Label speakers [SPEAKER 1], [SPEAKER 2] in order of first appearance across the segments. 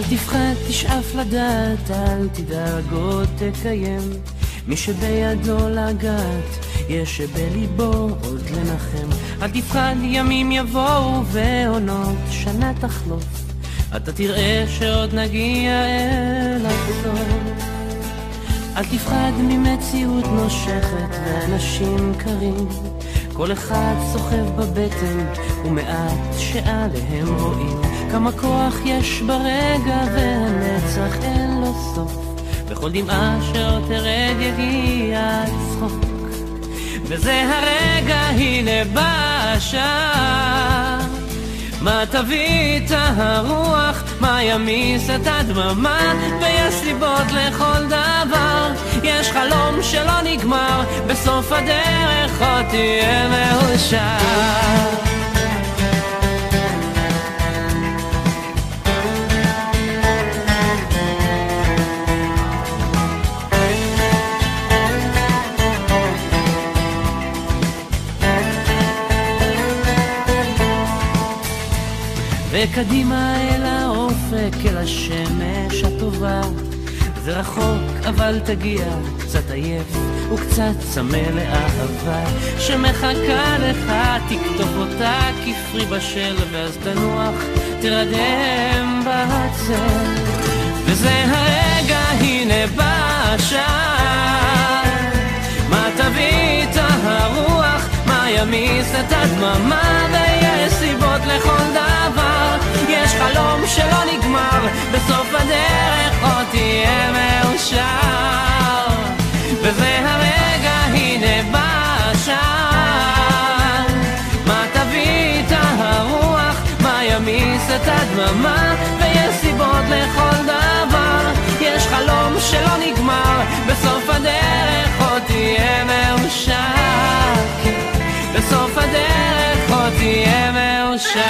[SPEAKER 1] תפחד, תשאף לדעת, אל תדאג עוד תקיים. מי שבידו לגעת, יש שבליבו עוד לנחם. אל תפחד, ימים יבואו ועונות שנה תחלוף, אתה תראה שעוד נגיע אל הסוף. אל תפחד ממציאות נושכת ואנשים קרים, כל אחד סוחב בבטן ומעט שעליהם רואים. כמה כוח יש ברגע והנצח אין לו סוף, בכל דמעה שעוד תרד יגיע צחוק. וזה הרגע, הנה בא השעה, מה תביא את הרוח, מה ימיס את הדממה, ויש סיבות לכל דבר, יש חלום שלא נגמר, בסוף הדרך עוד תהיה מאושר. וקדימה אל האופק, אל השמש הטובה, זה רחוק אבל תגיע, קצת עייף וקצת צמא לאהבה שמחכה לך, תקטוף אותה כפרי בשל, ואז תנוח, תרדם בצל. וזה הרגע, הנה בא השעה, מה תביא את הרוח, מה ימיס את הדממה, ויש סיבות לכל דבר, יש חלום שלא נגמר, בסוף הדרך עוד תהיה מאושר. וזה הרגע, הנה בא השעה, מה תביא את הרוח, מה ימיס את הדממה, ויש סיבות לכל דבר, יש חלום שלא נגמר, בסוף הדרך עוד תהיה מאושר. בסוף הדרך עוד תהיה מאושר.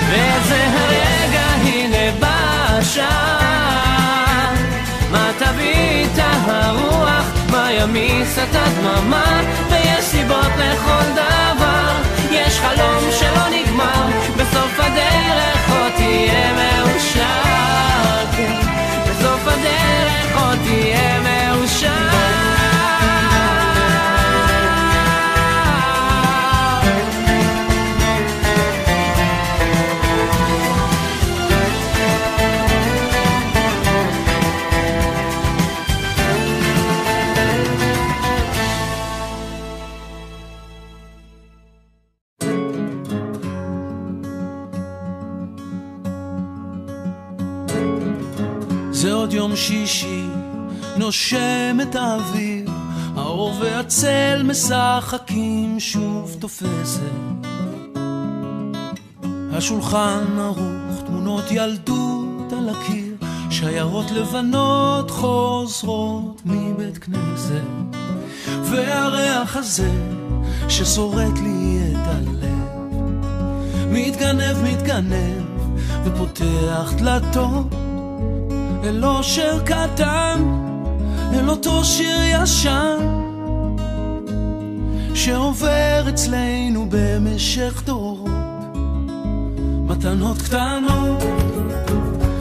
[SPEAKER 1] וזה הרגע, הנה בא השעה, מה תביא את הרוח, מה ימיס את הדממה, ויש סיבות לכל דבר, יש חלום שלא נגמר, בסוף הדרך עוד תהיה מאושר. בסוף הדרך עוד תהיה מאושר.
[SPEAKER 2] זה עוד יום שישי, נושם את האוויר, האור והצל משחקים שוב תופסת. השולחן ערוך, תמונות ילדות על הקיר, שיירות לבנות חוזרות מבית כנסת, והריח הזה ששורט לי את הלב, מתגנב ופותח דלתות אל אושר קטן, אל אותו שיר ישן שעובר אצלנו במשך דורות. מתנות קטנות,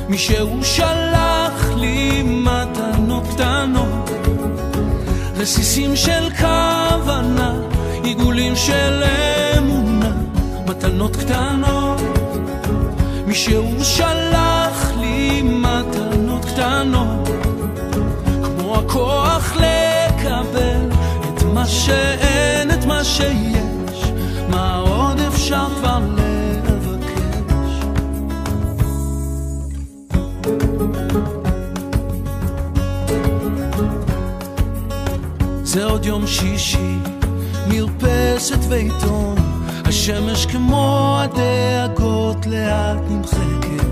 [SPEAKER 2] מישהו שלח לי מתנות קטנות, רסיסים של כוונה, עיגולים של אמונה. מתנות קטנות, מישהו שלח לי מתנות קטנות, כמו הכוח לקבל את מה שאין, את מה שיש, מה עוד אפשר כבר לבקש. זה עוד יום שישי, מרפסת ועיתון, השמש כמו הדאגות לאט נמחקת,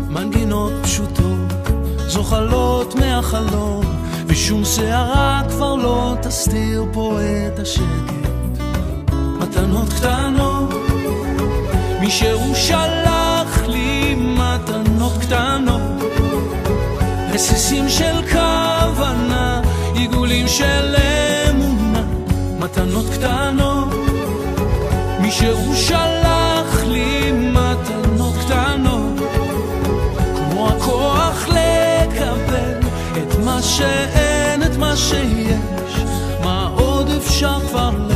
[SPEAKER 2] מנגינות פשוטות זוחלות מהחלום, ושום שערה כבר לא תסתיר פה את השקט. מתנות קטנות, מישהו שלח לי מתנות קטנות, רסיסים של כוונה, עיגולים של אמונה, מתנות קטנות. מישהו שלח לי מתנות קטנות, כמו הכוח לקבל את מה שאין, את מה שיש, מה עוד אפשר כבר